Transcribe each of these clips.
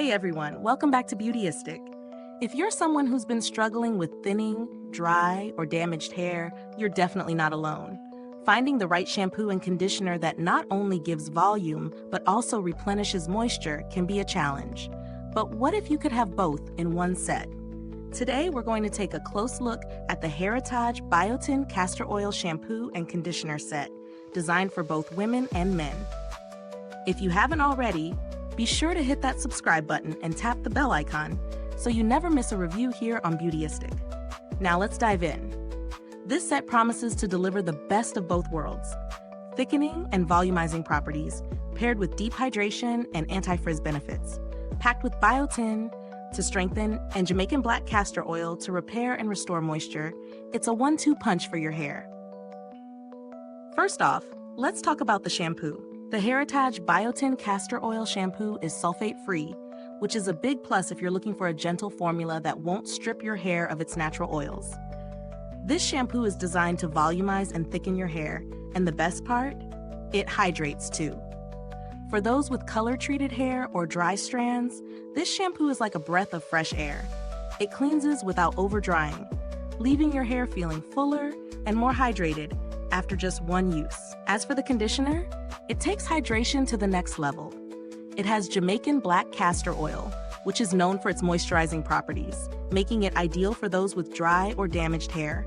Hey everyone, welcome back to Beautyistic. If you're someone who's been struggling with thinning, dry, or damaged hair, you're definitely not alone. Finding the right shampoo and conditioner that not only gives volume, but also replenishes moisture can be a challenge. But what if you could have both in one set? Today, we're going to take a close look at the Hairitage Biotin Castor Oil Shampoo and Conditioner Set, designed for both women and men. If you haven't already, be sure to hit that subscribe button and tap the bell icon so you never miss a review here on Beautyistic. Now let's dive in. This set promises to deliver the best of both worlds: thickening and volumizing properties, paired with deep hydration and anti-frizz benefits, packed with biotin to strengthen and Jamaican black castor oil to repair and restore moisture. It's a 1-2 punch for your hair. First off, let's talk about the shampoo. The Hairitage Biotin Castor Oil Shampoo is sulfate-free, which is a big plus if you're looking for a gentle formula that won't strip your hair of its natural oils. This shampoo is designed to volumize and thicken your hair, and the best part? It hydrates too. For those with color-treated hair or dry strands, this shampoo is like a breath of fresh air. It cleanses without over-drying, leaving your hair feeling fuller and more hydrated after just one use. As for the conditioner, it takes hydration to the next level. It has Jamaican black castor oil, which is known for its moisturizing properties, making it ideal for those with dry or damaged hair.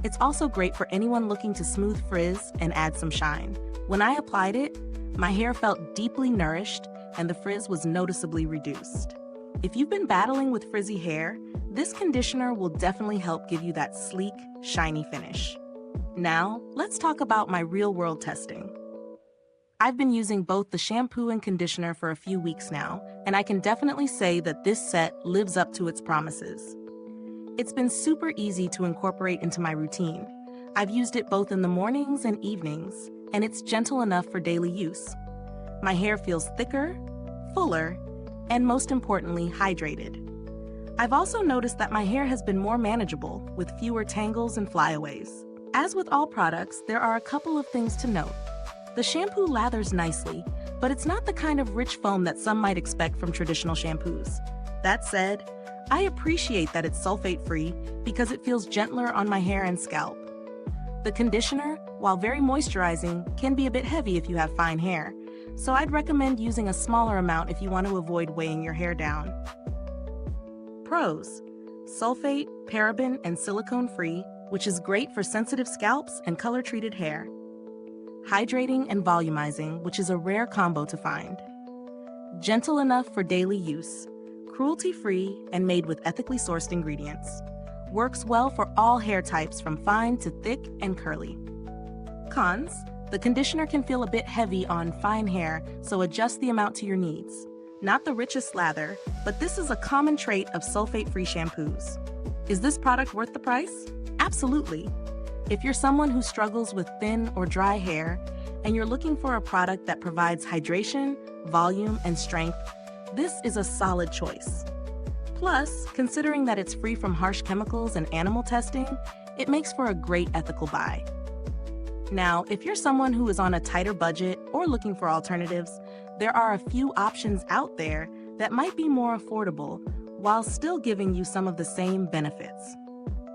It's also great for anyone looking to smooth frizz and add some shine. When I applied it, my hair felt deeply nourished and the frizz was noticeably reduced. If you've been battling with frizzy hair, this conditioner will definitely help give you that sleek, shiny finish. Now, let's talk about my real-world testing. I've been using both the shampoo and conditioner for a few weeks now, and I can definitely say that this set lives up to its promises. It's been super easy to incorporate into my routine. I've used it both in the mornings and evenings, and it's gentle enough for daily use. My hair feels thicker, fuller, and most importantly, hydrated. I've also noticed that my hair has been more manageable, with fewer tangles and flyaways. As with all products, there are a couple of things to note. The shampoo lathers nicely, but it's not the kind of rich foam that some might expect from traditional shampoos. That said, I appreciate that it's sulfate-free because it feels gentler on my hair and scalp. The conditioner, while very moisturizing, can be a bit heavy if you have fine hair, so I'd recommend using a smaller amount if you want to avoid weighing your hair down. Pros: sulfate, paraben, and silicone-free, which is great for sensitive scalps and color-treated hair. Hydrating and volumizing, which is a rare combo to find. Gentle enough for daily use. Cruelty-free and made with ethically sourced ingredients. Works well for all hair types from fine to thick and curly. Cons: the conditioner can feel a bit heavy on fine hair, so adjust the amount to your needs. Not the richest lather, but this is a common trait of sulfate-free shampoos. Is this product worth the price? Absolutely. If you're someone who struggles with thin or dry hair, and you're looking for a product that provides hydration, volume, and strength, this is a solid choice. Plus, considering that it's free from harsh chemicals and animal testing, it makes for a great ethical buy. Now, if you're someone who is on a tighter budget or looking for alternatives, there are a few options out there that might be more affordable while still giving you some of the same benefits.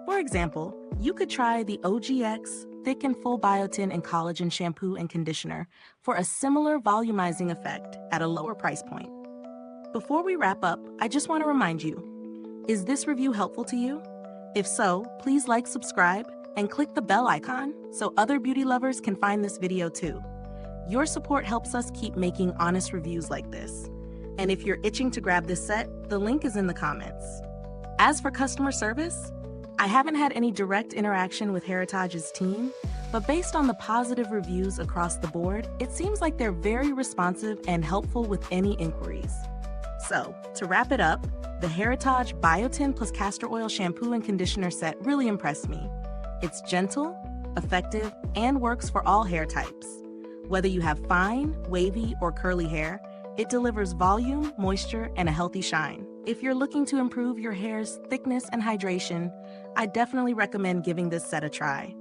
For example, you could try the OGX Thick and Full Biotin and Collagen Shampoo and Conditioner for a similar volumizing effect at a lower price point. Before we wrap up, I just want to remind you, is this review helpful to you? If so, please like, subscribe, and click the bell icon so other beauty lovers can find this video too. Your support helps us keep making honest reviews like this. And if you're itching to grab this set, the link is in the comments. As for customer service, I haven't had any direct interaction with Hairitage's team, but based on the positive reviews across the board, it seems like they're very responsive and helpful with any inquiries. So, to wrap it up, the Hairitage Biotin plus Castor Oil Shampoo and Conditioner set really impressed me. It's gentle, effective, and works for all hair types. Whether you have fine, wavy, or curly hair, it delivers volume, moisture, and a healthy shine. If you're looking to improve your hair's thickness and hydration, I definitely recommend giving this set a try.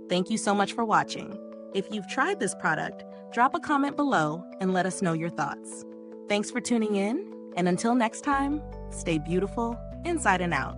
Thank you so much for watching. If you've tried this product, drop a comment below and let us know your thoughts. Thanks for tuning in, And until next time, stay beautiful inside and out.